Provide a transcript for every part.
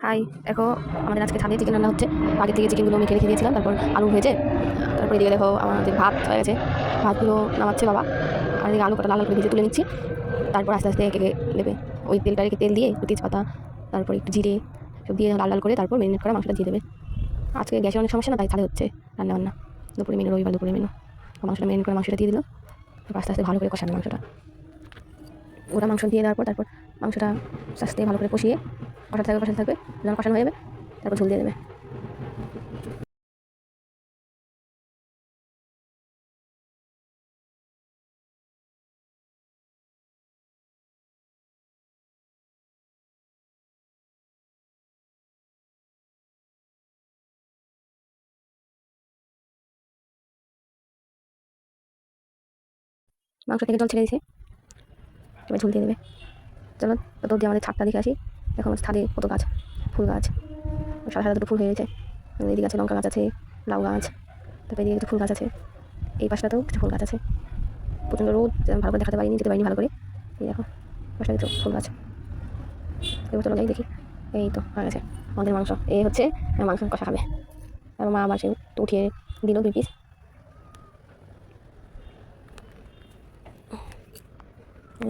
High, দেখো আমাদের আজকে ছাদে চিকেন রান্না হচ্ছে। আগে থেকে চিকেনগুলো মেখে রেখে দিয়েছিলাম, তারপর আলু ভেজে, তারপর এদিকে দেখো আমাদের ভাত হয়ে গেছে। ভাতগুলো নামাচ্ছে বাবা, আর এদিকে আলু কটা লাল লাল করে ভেজে তুলে নিচ্ছি। তারপর আস্তে আস্তে একে দেবে ওই তেলটা, রেখে তেল দিয়ে একটু তেজপাতা, তারপর একটু জিরে সব দিয়ে লাল লাল করে তারপর মেরিনেট করা মাংসটা দিয়ে দেবে। আজকে গ্যাসের অনেক সমস্যা না, তাই ছাদে হচ্ছে রান্না বান্না। দুপুরে মেনু, রবিবার দুপুরে মেনু। মাংসটা মেরিনেট করে মাংসটা দিয়ে দিল। তারপর আস্তে আস্তে ভালো করে কষাবে মাংসটা। ওটা মাংস দিয়ে দেওয়ার পর তারপর মাংসটা আস্তে আস্তে ভালো করে কষিয়ে কষাতে থাকবে যখন কষানো হয়ে যাবে তারপর ঝোল দিয়ে দেবে। মাংস থেকে জল ছেড়ে দিয়েছে, এবার ঝোল দিয়ে দেবে। চলো তত অবধি আমাদের ছাদটা দেখে আসি। দেখো আমার ছাদে কত গাছ, ফুল গাছ, সাদা সাদা দুটো ফুল হয়ে গেছে। এদিকে আছে লঙ্কা গাছ আছে, লাউ গাছ, তারপরে এদিকে কিছু ফুল গাছ আছে, এই পাশটাতেও কিছু ফুল গাছ আছে। প্রচণ্ড রোদ, ভালো করে দেখাতে পারিনি, যেতে পারিনি ভালো করে। এই দেখো পাশটা কিছু ফুল গাছ। এবার চলো যাই দেখি। এই তো হয়ে গেছে আমাদের মাংস। এই হচ্ছে মাংস কষা খাবে। আর মা আবার সে উঠিয়ে দিল 2 পিস।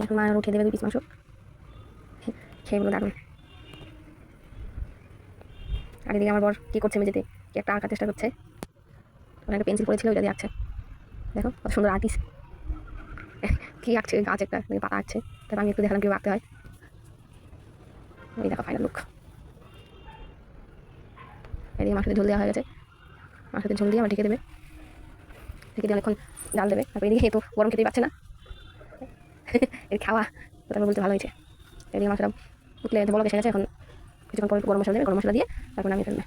এখন মা উঠিয়ে দেবে 2 পিস মাংস, খেয়ে বলো দারুণ। আর এদিকে আমার বর কী করছে মেঝেতে, কি একটা আঁকার চেষ্টা করছে। ওরা একটা পেন্সিল পড়েছিল, ওইটা দিয়ে আঁকছে। দেখো কত সুন্দর আর্টিস্ট, কী আঁকছে, গাছ একটা পাতা আঁকছে। তারপর আমি একটু দেখালাম কীভাবে আঁকতে হয়। ওই দেখো ফাইনাল লুক। এদিকে মাংসতে ঝোল দেওয়া হয়ে গেছে। মাংসতে ঝোল দিয়ে আমার ঢেকে দেবে, ঢেকে দিয়ে অনেকক্ষণ ডাল দেবে। তারপর এদিকে তো গরম খেতেই পারছে না, এর খাওয়া তারপর বলতে ভালো হয়েছে। এদিকে মাংসটা উঠলে বলক এসে গেছে। এখন কিছুক্ষণ পরে গরম মশলা দেবে, গরম মশলা দিয়ে তারপর নামিয়ে ফেলবে।